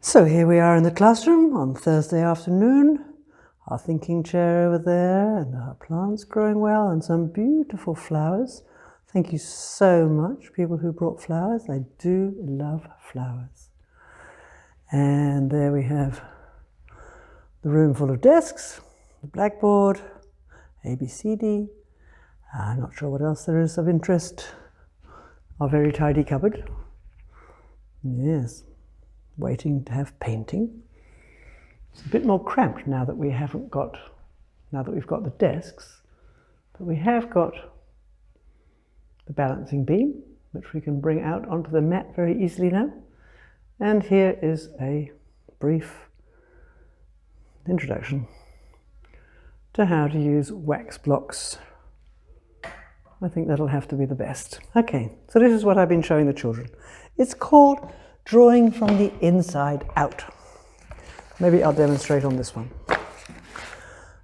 So here we are in the classroom on Thursday afternoon, our thinking chair over there and our plants growing well and some beautiful flowers. Thank you so much, people who brought flowers. I do love flowers. And there we have the room full of desks, the blackboard, ABCD. I'm not sure what else there is of interest. Our very tidy cupboard. Yes. Waiting to have painting. It's a bit more cramped now that we've got the desks, but we have got the balancing beam, which we can bring out onto the mat very easily now. And here is a brief introduction to how to use wax blocks. I think that'll have to be the best. Okay, so this is what I've been showing the children. It's called drawing from the inside out. Maybe I'll demonstrate on this one.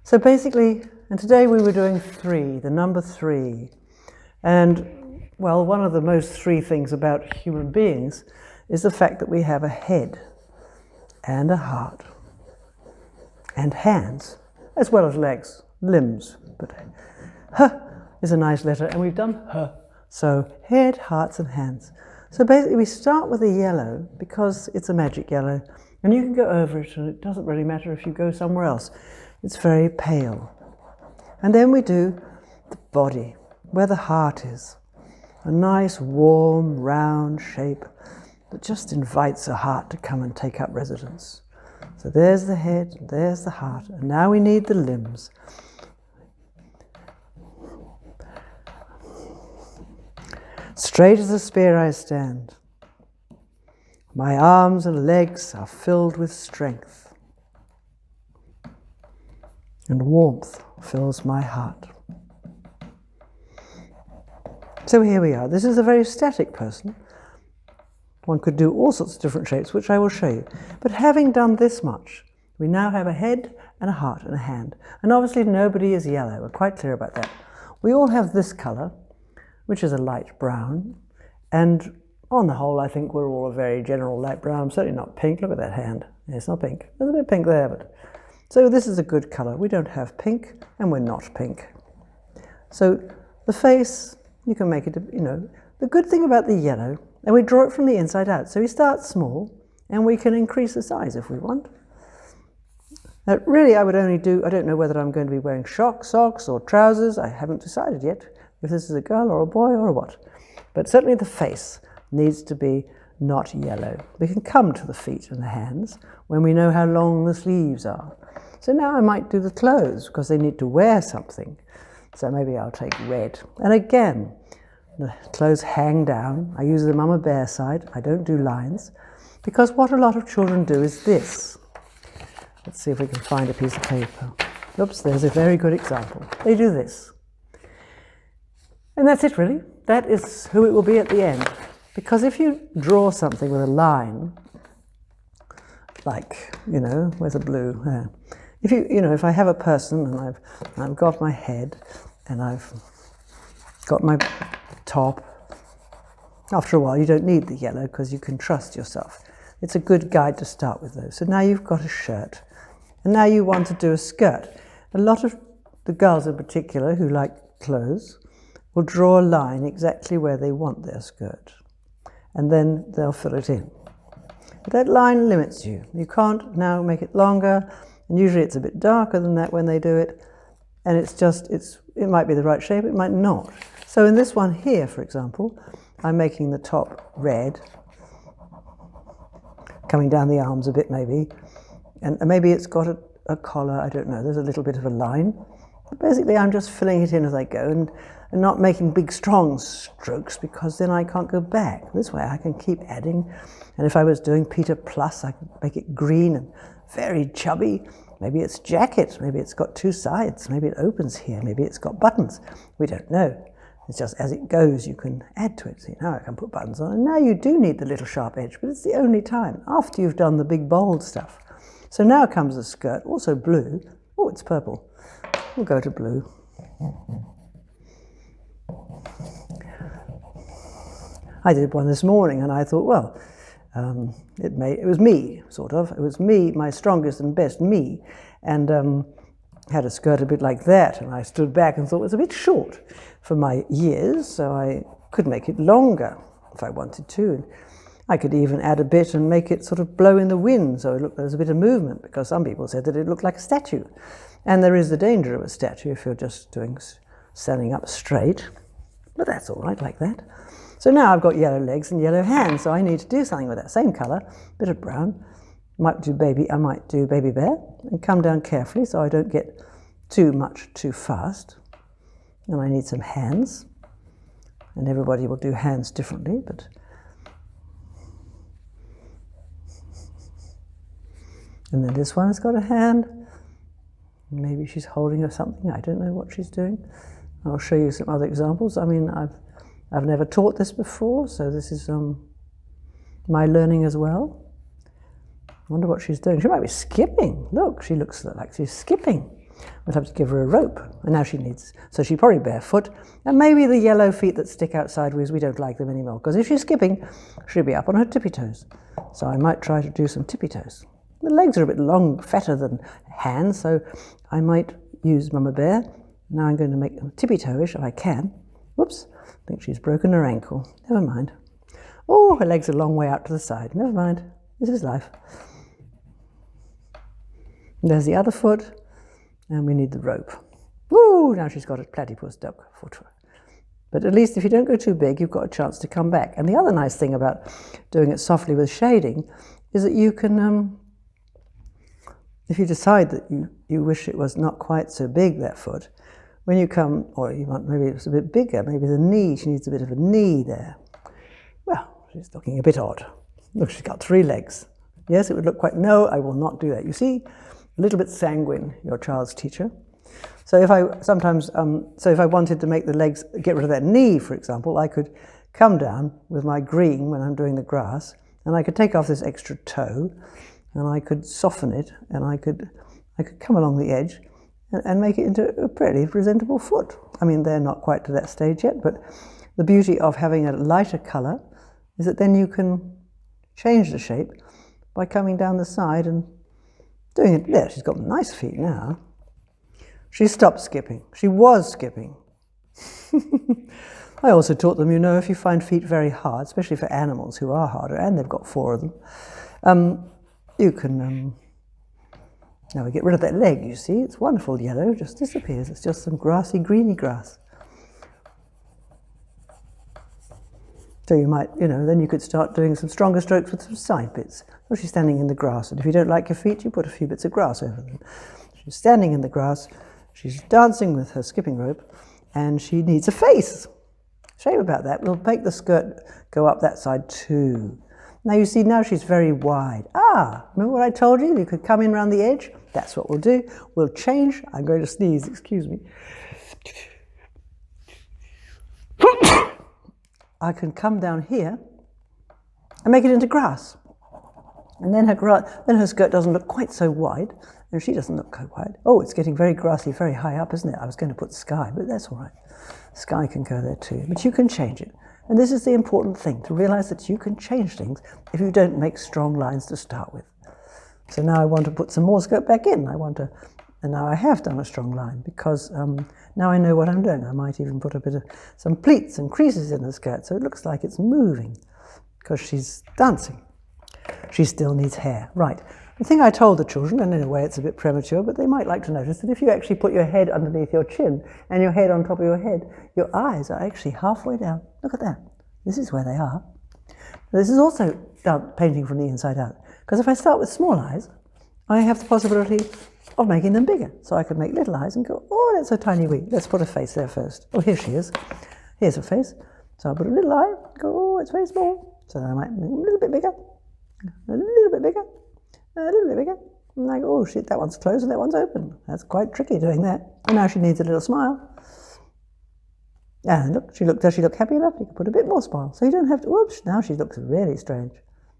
So basically, and today we were doing 3, the number 3. And, well, one of the most 3 things about human beings is the fact that we have a head and a heart and hands, as well as legs, limbs. But H is a nice letter, and we've done H. So head, hearts, and hands. So basically we start with a yellow because it's a magic yellow, and you can go over it and it doesn't really matter if you go somewhere else. It's very pale. And then we do the body, where the heart is. A nice warm round shape that just invites a heart to come and take up residence. So there's the head, there's the heart, and now we need the limbs. Straight as a spear I stand. My arms and legs are filled with strength, and warmth fills my heart. So here we are. This is a very static person. One could do all sorts of different shapes, which I will show you. But having done this much, we now have a head and a heart and a hand. And obviously nobody is yellow. We're quite clear about that. We all have this colour, which is a light brown, and on the whole I think we're all a very general light brown, certainly not pink. Look at that hand, it's not pink, there's a bit of pink there, but so this is a good colour. We don't have pink and we're not pink. So the face, you can make it, the good thing about the yellow, and we draw it from the inside out, so we start small and we can increase the size if we want. Now, really I would only do, I don't know whether I'm going to be wearing socks or trousers, I haven't decided yet if this is a girl or a boy or what. But certainly the face needs to be not yellow. We can come to the feet and the hands when we know how long the sleeves are. So now I might do the clothes because they need to wear something. So maybe I'll take red. And again, the clothes hang down. I use the mama bear side. I don't do lines because what a lot of children do is this. Let's see if we can find a piece of paper. Oops, there's a very good example. They do this. And that's it really. That is who it will be at the end. Because if you draw something with a line, like, where's a blue? There. If I have a person and I've got my head and I've got my top, after a while you don't need the yellow because you can trust yourself. It's a good guide to start with those. So now you've got a shirt and now you want to do a skirt. A lot of the girls in particular who like clothes will draw a line exactly where they want their skirt, and then they'll fill it in. But that line limits you. You can't now make it longer, and usually it's a bit darker than that when they do it, and it might be the right shape, it might not. So in this one here, for example, I'm making the top red, coming down the arms a bit maybe, and maybe it's got a collar, I don't know, there's a little bit of a line. But basically I'm just filling it in as I go and not making big strong strokes because then I can't go back. This way I can keep adding, and if I was doing Peter Plus I could make it green and very chubby. Maybe it's jacket, maybe it's got 2 sides, maybe it opens here, maybe it's got buttons. We don't know. It's just as it goes you can add to it. See, now I can put buttons on, and now you do need the little sharp edge, but it's the only time after you've done the big bold stuff. So now comes the skirt, also blue. Oh, it's purple. We'll go to blue. I did one this morning and I thought, well, It was me, sort of. It was me, my strongest and best me. And had a skirt a bit like that, and I stood back and thought it was a bit short for my years, so I could make it longer if I wanted to. And I could even add a bit and make it sort of blow in the wind, so it looked, there was a bit of movement, because some people said that it looked like a statue. And there is the danger of a statue if you're just standing up straight, but that's all right like that. So now I've got yellow legs and yellow hands, so I need to do something with that same colour, bit of brown. I might do baby bear, and come down carefully so I don't get too much too fast. And I need some hands, and everybody will do hands differently, but and then this one has got a hand. Maybe she's holding or something. I don't know what she's doing. I'll show you some other examples. I mean, I've never taught this before, so this is my learning as well. I wonder what she's doing. She might be skipping. Look, she looks like she's skipping. We'll have to give her a rope. And now so she's probably barefoot. And maybe the yellow feet that stick out sideways, we don't like them anymore. Because if she's skipping, she'll be up on her tippy toes. So I might try to do some tippy toes. The legs are a bit long, fatter than hands, so I might use Mama Bear. Now I'm going to make them tippy toe-ish if I can. Whoops, I think she's broken her ankle. Never mind. Oh, her legs are a long way out to the side. Never mind. This is life. And there's the other foot, and we need the rope. Woo! Now she's got a platypus duck foot. But at least if you don't go too big, you've got a chance to come back. And the other nice thing about doing it softly with shading is that you can, if you decide that you wish it was not quite so big, that foot, when you come, or you want maybe it's a bit bigger, maybe the knee, she needs a bit of a knee there. Well, she's looking a bit odd. Look, she's got 3 legs. Yes, it would look quite, no, I will not do that. You see, a little bit sanguine, your child's teacher. So if I wanted to make the legs, get rid of that knee, for example, I could come down with my green when I'm doing the grass, and I could take off this extra toe, and I could soften it, and I could come along the edge and make it into a pretty presentable foot. I mean, they're not quite to that stage yet, but the beauty of having a lighter colour is that then you can change the shape by coming down the side and doing it. There, she's got nice feet now. She stopped skipping. She was skipping. I also taught them, you know, if you find feet very hard, especially for animals who are harder, and they've got 4 of them, you can, now we get rid of that leg, you see, it's wonderful yellow, it just disappears, it's just some grassy, greeny grass. So you might, you know, then you could start doing some stronger strokes with some side bits. So she's standing in the grass, and if you don't like your feet, you put a few bits of grass over them. She's standing in the grass, she's dancing with her skipping rope, and she needs a face. Shame about that. We'll make the skirt go up that side too. Now you see, now she's very wide. Remember what I told you? You could come in around the edge. That's what we'll do. We'll change. I'm going to sneeze, excuse me. I can come down here and make it into grass. And then her skirt doesn't look quite so wide, and she doesn't look quite wide. Oh, it's getting very grassy, very high up, isn't it? I was going to put sky, but that's all right. Sky can go there too, but you can change it. And this is the important thing, to realize that you can change things if you don't make strong lines to start with. So now I want to put some more skirt back in. And now I have done a strong line, because now I know what I'm doing. I might even put some pleats and creases in the skirt, so it looks like it's moving, because she's dancing. She still needs hair. Right. The thing I told the children, and in a way it's a bit premature, but they might like to notice that if you actually put your head underneath your chin and your head on top of your head, your eyes are actually halfway down. Look at that. This is where they are. This is also painting from the inside out, because if I start with small eyes, I have the possibility of making them bigger. So I could make little eyes and go, oh, that's so tiny wee. Let's put a face there first. Oh, here she is. Here's a face. So I'll put a little eye, go, oh, it's very small. So then I might make them a little bit bigger, a little bit bigger, a little bit bigger. And I go, oh shit, that one's closed and that one's open. That's quite tricky doing that. And now she needs a little smile. And look, does she look happy enough? You can put a bit more smile. So you don't have to, whoops, now she looks really strange.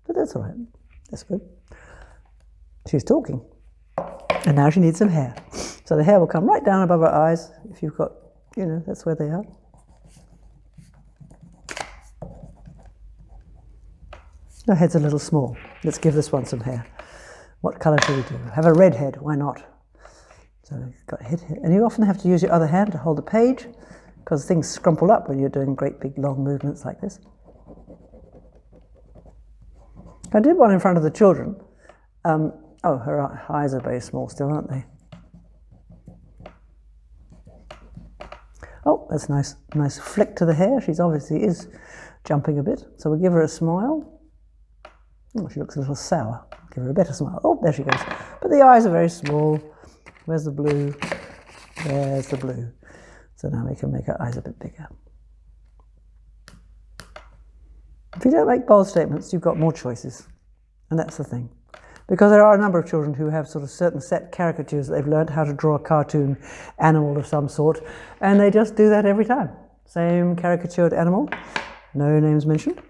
But that's all right. That's good. She's talking. And now she needs some hair. So the hair will come right down above her eyes. If you've got, you know, that's where they are. Her head's a little small. Let's give this one some hair. What colour should we do? Have a red head, why not? So you've got head here. And you often have to use your other hand to hold the page because things scrumple up when you're doing great big long movements like this. I did one in front of the children. Oh, her eyes are very small still, aren't they? Oh, that's nice. Nice flick to the hair. She's obviously is jumping a bit. So we'll give her a smile. Oh, she looks a little sour. Give her a better smile. Oh, there she goes. But the eyes are very small. Where's the blue? There's the blue. So now we can make her eyes a bit bigger. If you don't make bold statements, you've got more choices. And that's the thing. Because there are a number of children who have sort of certain set caricatures that they've learned how to draw a cartoon animal of some sort, and they just do that every time. Same caricatured animal, no names mentioned,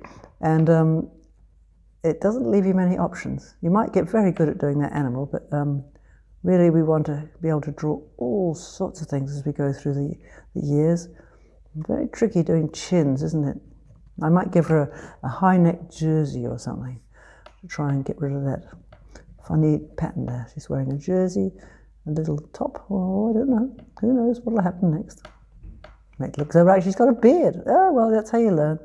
and it doesn't leave you many options. You might get very good at doing that animal, but really we want to be able to draw all sorts of things as we go through the years. Very tricky doing chins, isn't it? I might give her a high neck jersey or something to try and get rid of that funny pattern there. She's wearing a jersey, a little top. Oh, I don't know. Who knows what'll happen next? Make it look so right. She's got a beard. Oh, well, that's how you learn.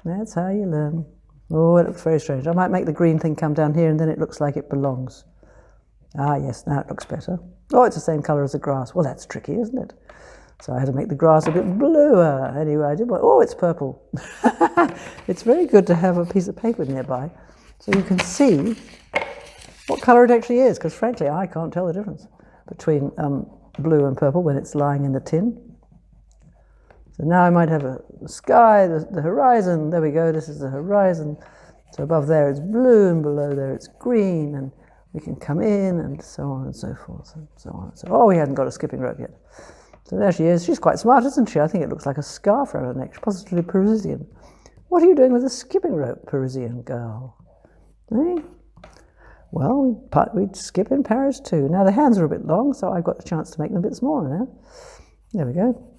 That's how you learn. Oh, it looks very strange. I might make the green thing come down here and then it looks like it belongs. Ah, yes, now it looks better. Oh, it's the same colour as the grass. Well, that's tricky, isn't it? So I had to make the grass a bit bluer. Anyway, I did one. Oh, it's purple. It's very good to have a piece of paper nearby so you can see what colour it actually is, because frankly I can't tell the difference between blue and purple when it's lying in the tin. So now I might have a sky, the horizon, there we go, this is the horizon. So above there it's blue and below there it's green, and we can come in and so on and so forth and so on and so on. Oh, we hadn't got a skipping rope yet. So there she is. She's quite smart, isn't she? I think it looks like a scarf around her neck. She's positively Parisian. What are you doing with a skipping rope, Parisian girl? Eh? Well, we'd skip in Paris too. Now the hands are a bit long, so I've got the chance to make them a bit smaller now. There we go.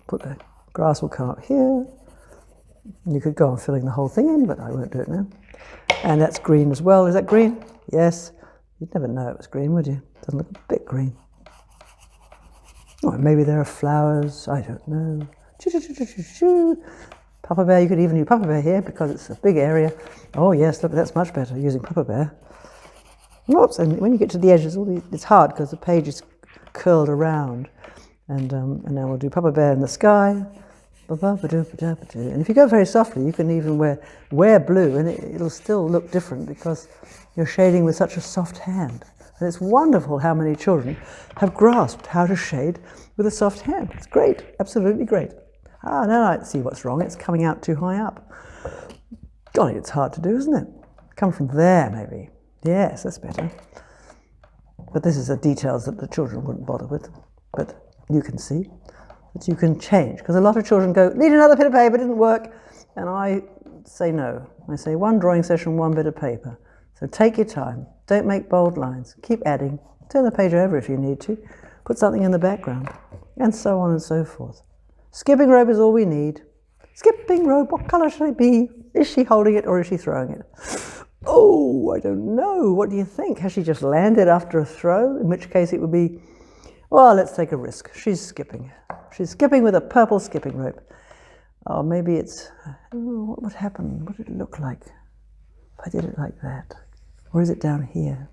Put the grass will come up here. You could go on filling the whole thing in, but I won't do it now. And that's green as well. Is that green? Yes. You'd never know it was green, would you? Doesn't look a bit green. Or maybe there are flowers. I don't know. Papa Bear, you could even use Papa Bear here because it's a big area. Oh yes, look, that's much better using Papa Bear. Oops, and when you get to the edges, it's hard because the page is curled around. And now we'll do Papa Bear in the sky. And if you go very softly, you can even wear blue, and it'll still look different because you're shading with such a soft hand. And it's wonderful how many children have grasped how to shade with a soft hand. It's great, absolutely great. Ah, now I see what's wrong. It's coming out too high up. Golly, it's hard to do, isn't it? Come from there, maybe. Yes, that's better. But this is the details that the children wouldn't bother with. But you can see that you can change. Because a lot of children go, need another bit of paper, didn't work. And I say no. I say one drawing session, one bit of paper. So take your time. Don't make bold lines. Keep adding. Turn the page over if you need to. Put something in the background. And so on and so forth. Skipping rope is all we need. Skipping rope, what colour should it be? Is she holding it or is she throwing it? Oh, I don't know. What do you think? Has she just landed after a throw? In which case it would be, well, let's take a risk. She's skipping. She's skipping with a purple skipping rope. Oh, maybe it's, what would happen? What would it look like if I did it like that? Or is it down here?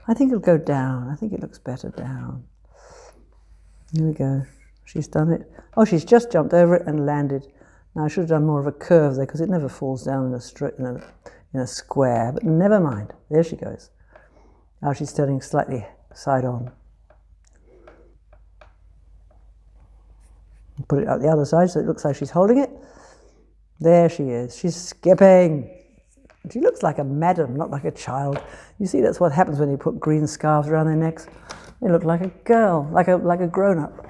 I think it'll go down. I think it looks better down. Here we go. She's done it. Oh, she's just jumped over it and landed. Now I should have done more of a curve there because it never falls down in a square, but never mind. There she goes. Now she's turning slightly side on. Put it out the other side so it looks like she's holding it. There she is. She's skipping. She looks like a madam, not like a child. You see, that's what happens when you put green scarves around their necks. They look like a girl, like a grown-up.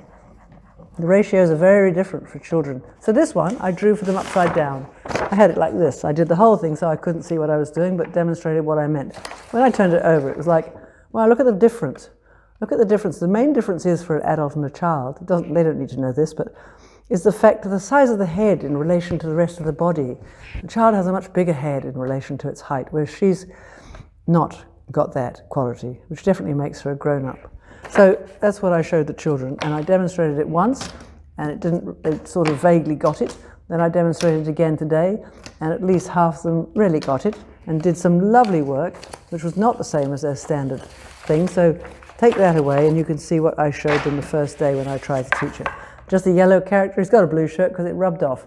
The ratios are very different for children. So this one, I drew for them upside down. I had it like this. I did the whole thing so I couldn't see what I was doing, but demonstrated what I meant. When I turned it over, it was like, well, look at the difference. Look at the difference. The main difference is for an adult and a child. They don't need to know this, but is the fact of the size of the head in relation to the rest of the body. The child has a much bigger head in relation to its height, whereas she's not got that quality, which definitely makes her a grown-up. So that's what I showed the children, and I demonstrated it once, and it sort of vaguely got it. Then I demonstrated it again today, and at least half of them really got it, and did some lovely work, which was not the same as their standard thing. So take that away, and you can see what I showed them the first day when I tried to teach it. Just a yellow character. He's got a blue shirt because it rubbed off.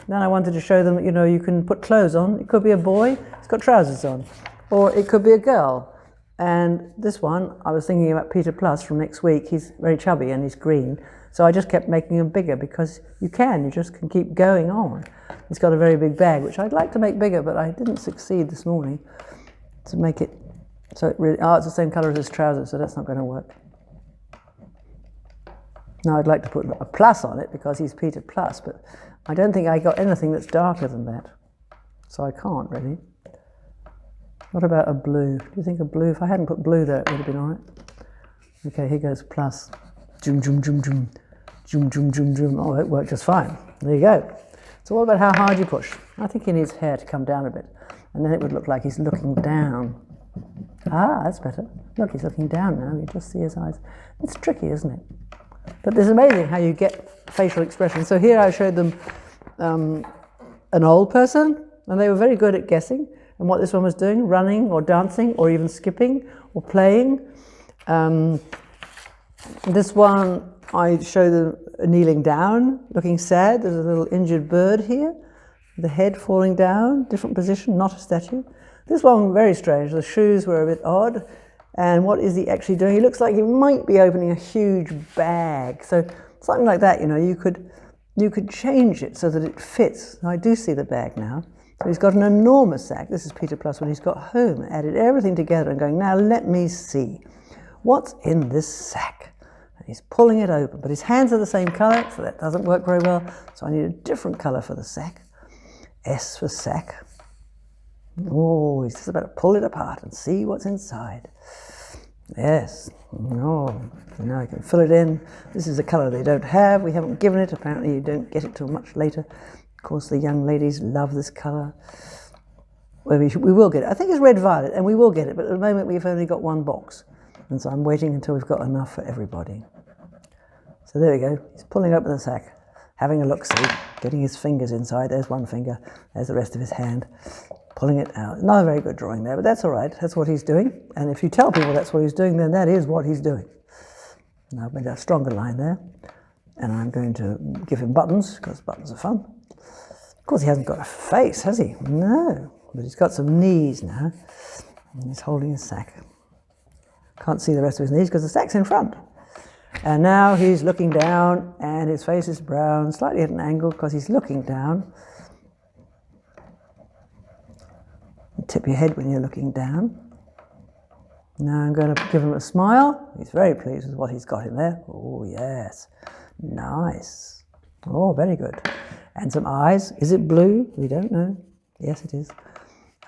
Then I wanted to show them, you know, you can put clothes on. It could be a boy, he's got trousers on. Or it could be a girl. And this one, I was thinking about Peter Plus from next week. He's very chubby and he's green. So I just kept making him bigger because you just can keep going on. He's got a very big bag, which I'd like to make bigger, but I didn't succeed this morning to make it so it really, it's the same colour as his trousers, so that's not going to work. Now I'd like to put a plus on it because he's Peter Plus, but I don't think I got anything that's darker than that. So I can't really. What about a blue? Do you think a blue, if I hadn't put blue there, it would have been all right? Okay, here goes plus. Zoom, zoom, zoom, zoom. Zoom, zoom, zoom, zoom. Oh, it worked just fine. There you go. It's all about how hard you push. I think he needs hair to come down a bit. And then it would look like he's looking down. Ah, that's better. Look, he's looking down now. You just see his eyes. It's tricky, isn't it? But it's amazing how you get facial expression. So here I showed them an old person, and they were very good at guessing. And what this one was doing, running or dancing or even skipping or playing. This one, I showed them kneeling down, looking sad. There's a little injured bird here, the head falling down, different position, not a statue. This one, very strange. The shoes were a bit odd. And what is he actually doing? He looks like he might be opening a huge bag. So something like that, you know, you could change it so that it fits. I do see the bag now. So he's got an enormous sack. This is Peter Plus when he's got home, added everything together and going, now let me see. What's in this sack? And he's pulling it open, but his hands are the same colour, so that doesn't work very well. So I need a different colour for the sack. S for sack. Oh, he's just about to pull it apart and see what's inside. Yes. Oh, now I can fill it in. This is a colour they don't have. We haven't given it. Apparently you don't get it till much later. Of course, the young ladies love this colour. Well, we will get it. I think it's red violet, and we will get it, but at the moment we've only got one box. And so I'm waiting until we've got enough for everybody. So there we go. He's pulling open the sack, having a look-see, getting his fingers inside. There's one finger. There's the rest of his hand. Pulling it out. Not a very good drawing there, but that's all right. That's what he's doing. And if you tell people that's what he's doing, then that is what he's doing. Now I've made a stronger line there. And I'm going to give him buttons, because buttons are fun. Of course, he hasn't got a face, has he? No. But he's got some knees now. And he's holding his sack. Can't see the rest of his knees because the sack's in front. And now he's looking down, and his face is brown, slightly at an angle because he's looking down. You tip your head when you're looking down. Now I'm going to give him a smile. He's very pleased with what he's got in there. Oh, yes. Nice. Oh, very good. And some eyes. Is it blue? We don't know. Yes, it is.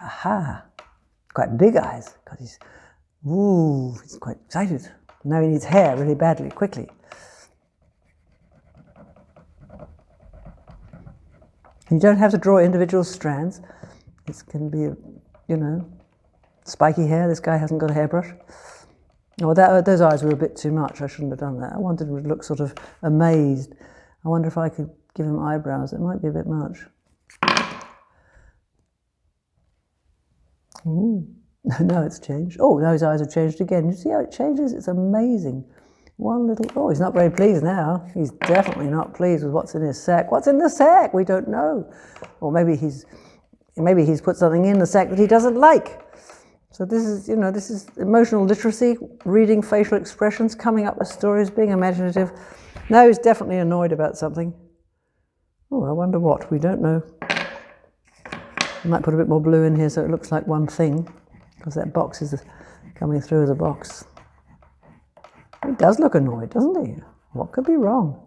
Aha. Quite big eyes because he's quite excited. Now he needs hair really badly, quickly. You don't have to draw individual strands. This can be, spiky hair. This guy hasn't got a hairbrush. Oh, those eyes were a bit too much. I shouldn't have done that. I wanted him to look sort of amazed. I wonder if I could give him eyebrows. It might be a bit much. Ooh. No, it's changed. Oh, now his eyes have changed again. You see how it changes? It's amazing. Oh, he's not very pleased now. He's definitely not pleased with what's in his sack. What's in the sack? We don't know. Or maybe he's put something in the sack that he doesn't like. So this is emotional literacy, reading facial expressions, coming up with stories, being imaginative. Now he's definitely annoyed about something. Oh, I wonder what. We don't know. I might put a bit more blue in here so it looks like one thing, because that box is coming through as a box. He does look annoyed, doesn't he? What could be wrong?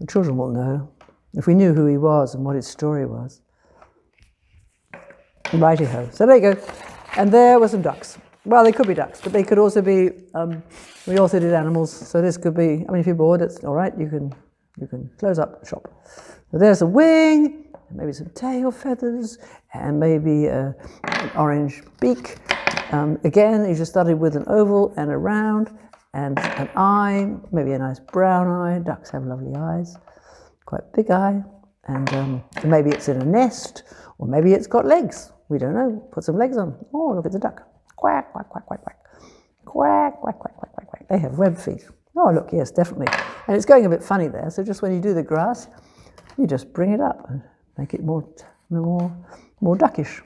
The children will know. If we knew who he was and what his story was. Righty-ho. So there you go. And there were some ducks. Well, they could be ducks, but they could also be, we also did animals, so this could be, if you're bored, it's all right, you You can close up shop. So there's a wing, and maybe some tail feathers, and maybe an orange beak. Again, you just started with an oval and a round, and an eye, maybe a nice brown eye. Ducks have lovely eyes, quite big eye. And maybe it's in a nest, or maybe it's got legs. We don't know. Put some legs on. Oh, look at the duck. Quack, quack, quack, quack, quack. Quack, quack, quack, quack, quack, quack. They have web feet. Oh, look, yes, definitely. And it's going a bit funny there. So just when you do the grass, you just bring it up and make it more duckish.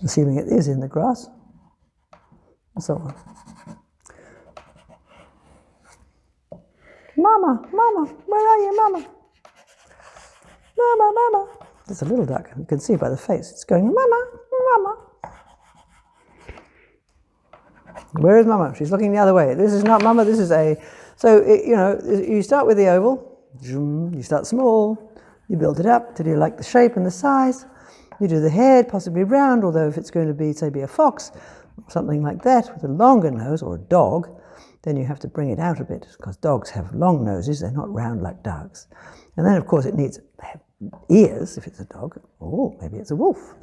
Assuming it is in the grass, and so on. Mama, Mama, where are you, Mama? Mama, Mama. There's a little duck. You can see by the face. It's going, Mama, Mama. Where is Mama? She's looking the other way. This is not Mama. This is a... So, you start with the oval. You start small. You build it up till you like the shape and the size. You do the head, possibly round, although if it's going to be, say, a fox, or something like that, with a longer nose, or a dog, then you have to bring it out a bit, because dogs have long noses. They're not round like ducks. And then, of course, it needs ears, if it's a dog. Or maybe it's a wolf.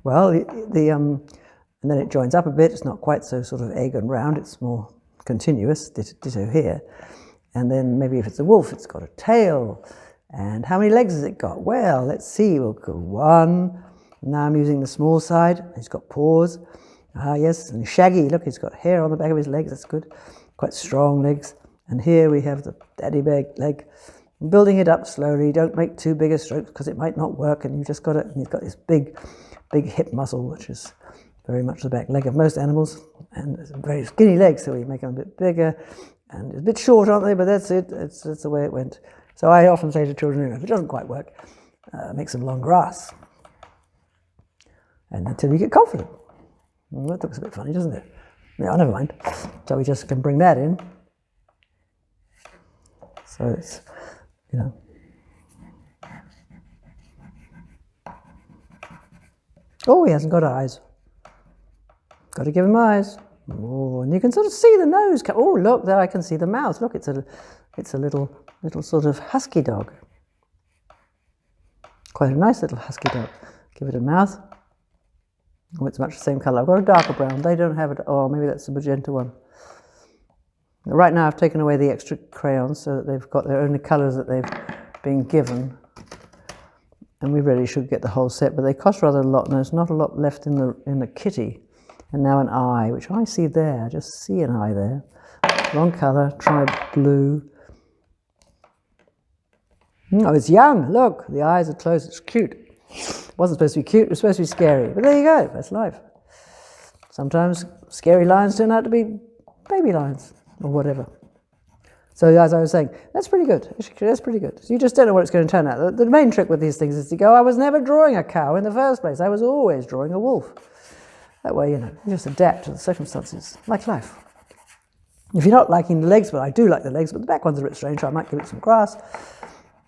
Well, and then it joins up a bit. It's not quite so sort of egg and round. It's more continuous, ditto here. And then maybe if it's a wolf, it's got a tail. And how many legs has it got? Well, let's see. We'll go 1. Now I'm using the small side. He's got paws. Ah, yes, and shaggy. Look, he's got hair on the back of his legs. That's good. Quite strong legs. And here we have the daddy leg. I'm building it up slowly. Don't make too big a stroke because it might not work. And you've just got it. And he's got this big hip muscle, which is very much the back leg of most animals. And it's a very skinny leg, so we make them a bit bigger. And it's a bit short, aren't they? But that's it. That's the way it went. So I often say to children, if it doesn't quite work, make some long grass. And until you get confident. Well, that looks a bit funny, doesn't it? No, never mind. So we just can bring that in. So it's, Oh, he hasn't got eyes. Got to give him eyes. Oh, and you can sort of see the nose. Oh, look, there I can see the mouth. Look, it's a little sort of husky dog. Quite a nice little husky dog. Give it a mouth. Oh, it's much the same colour. I've got a darker brown. They don't have it. Oh, maybe that's the magenta one. Right now I've taken away the extra crayons so that they've got their own colours that they've been given. And we really should get the whole set, but they cost rather a lot, and there's not a lot left in the kitty. And now an eye, which I see there. I just see an eye there. Wrong colour. Try blue. Oh, it's young. Look, the eyes are closed. It's cute. It wasn't supposed to be cute. It was supposed to be scary. But there you go. That's life. Sometimes scary lions turn out to be baby lions or whatever. So as I was saying, that's pretty good. That's pretty good. So you just don't know what it's going to turn out. The main trick with these things is to go, I was never drawing a cow in the first place. I was always drawing a wolf. That way, you just adapt to the circumstances, like life. If you're not liking the legs, but I do like the legs, but the back one's a bit strange, so I might give it some grass.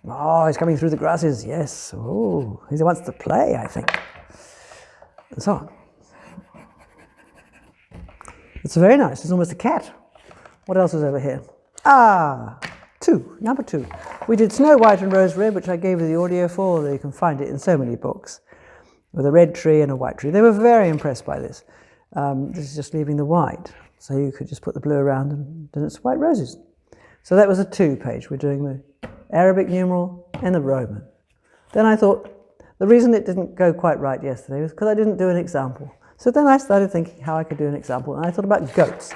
Oh, he's coming through the grasses, yes. Oh, he wants to play, I think. And so on. It's very nice. It's almost a cat. What else is over here? Number 2. We did Snow White and Rose Red, which I gave you the audio for, although you can find it in so many books, with a red tree and a white tree. They were very impressed by this. This is just leaving the white, so you could just put the blue around and then it's white roses. So that was a 2 page. We're doing the Arabic numeral and the Roman. Then I thought, the reason it didn't go quite right yesterday was because I didn't do an example. So then I started thinking how I could do an example, and I thought about goats.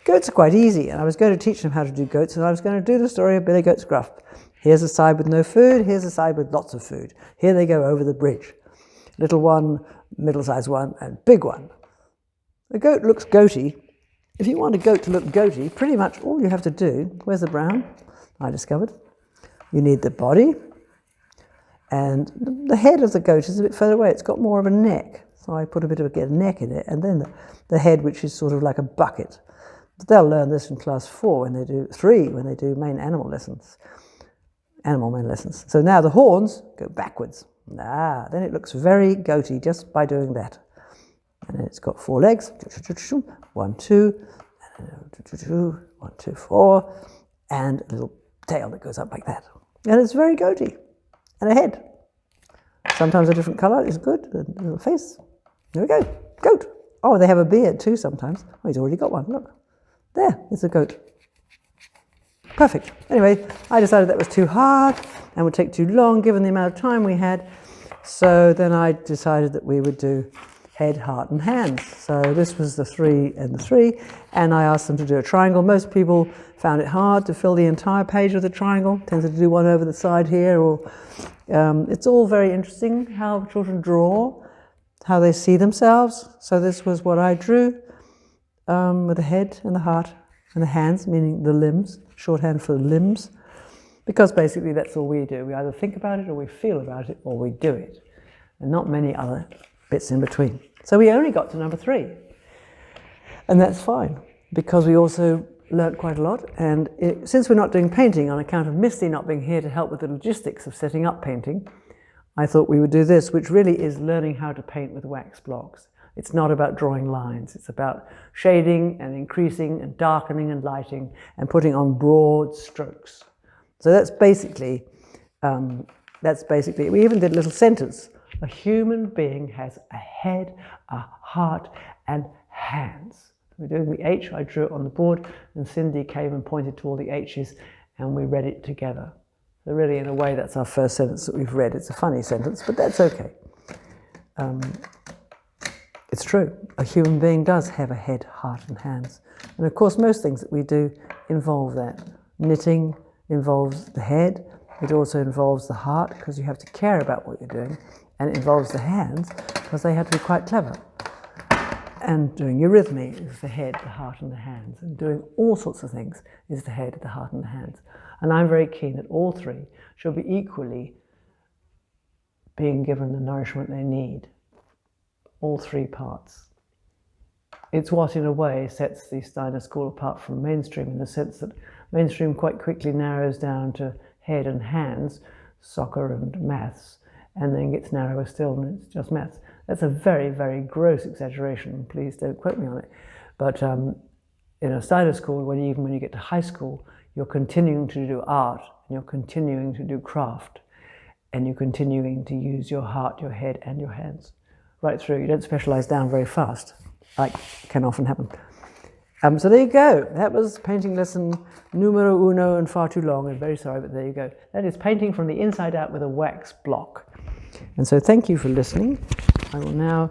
Goats are quite easy, and I was going to teach them how to do goats, and I was going to do the story of Billy Goat's Gruff. Here's a side with no food, here's a side with lots of food. Here they go over the bridge. Little one, middle-sized one, and big one. A goat looks goaty. If you want a goat to look goaty, pretty much all you have to do, where's the brown? I discovered. You need the body, and the head of the goat is a bit further away. It's got more of a neck, so I put a bit of a neck in it, and then the head, which is sort of like a bucket. They'll learn this in class 4 when they do 3 when they do main animal lessons. So now the horns go backwards. Then it looks very goaty just by doing that. And it's got 4 legs. 1, 2, and 1, 2, 4, and a little tail that goes up like that. And it's very goaty. And a head. Sometimes a different colour is good. A little face. There we go. Goat. Oh, they have a beard too sometimes. Oh, he's already got one. Look. There, it's a goat. Perfect. Anyway, I decided that was too hard and would take too long given the amount of time we had. So then I decided that we would do head, heart and hands. So this was the 3 and the 3, and I asked them to do a triangle. Most people found it hard to fill the entire page with a triangle, tended to do one over the side here, or it's all very interesting how children draw, how they see themselves. So this was what I drew with the head and the heart and the hands, meaning the limbs, shorthand for limbs, because basically that's all we do. We either think about it or we feel about it or we do it, and not many other bits in between. So we only got to number 3, and that's fine because we also learnt quite a lot. And since we're not doing painting on account of Misty not being here to help with the logistics of setting up painting, I thought we would do this, which really is learning how to paint with wax blocks. It's not about drawing lines, it's about shading and increasing and darkening and lighting and putting on broad strokes. So that's basically we even did a little sentence. A human being has a head, a heart, and hands. We're doing the H, I drew it on the board, and Cindy came and pointed to all the H's, and we read it together. So really, in a way, that's our first sentence that we've read. It's a funny sentence, but that's okay. It's true. A human being does have a head, heart, and hands. And of course, most things that we do involve that. Knitting involves the head. It also involves the heart, because you have to care about what you're doing. And it involves the hands, because they have to be quite clever. And doing eurythmy is the head, the heart, and the hands. And doing all sorts of things is the head, the heart, and the hands. And I'm very keen that all 3 should be equally being given the nourishment they need. All 3 parts. It's what, in a way, sets the Steiner School apart from mainstream, in the sense that mainstream quite quickly narrows down to head and hands, soccer and maths, and then gets narrower still, and it's just maths. That's a very, very gross exaggeration. Please don't quote me on it. But in a Steiner School, even when you get to high school, you're continuing to do art, and you're continuing to do craft, and you're continuing to use your heart, your head, and your hands right through. You don't specialize down very fast, like can often happen. So there you go. That was painting lesson numero 1, and far too long, and very sorry, but there you go. That is painting from the inside out with a wax block. And so thank you for listening. I will now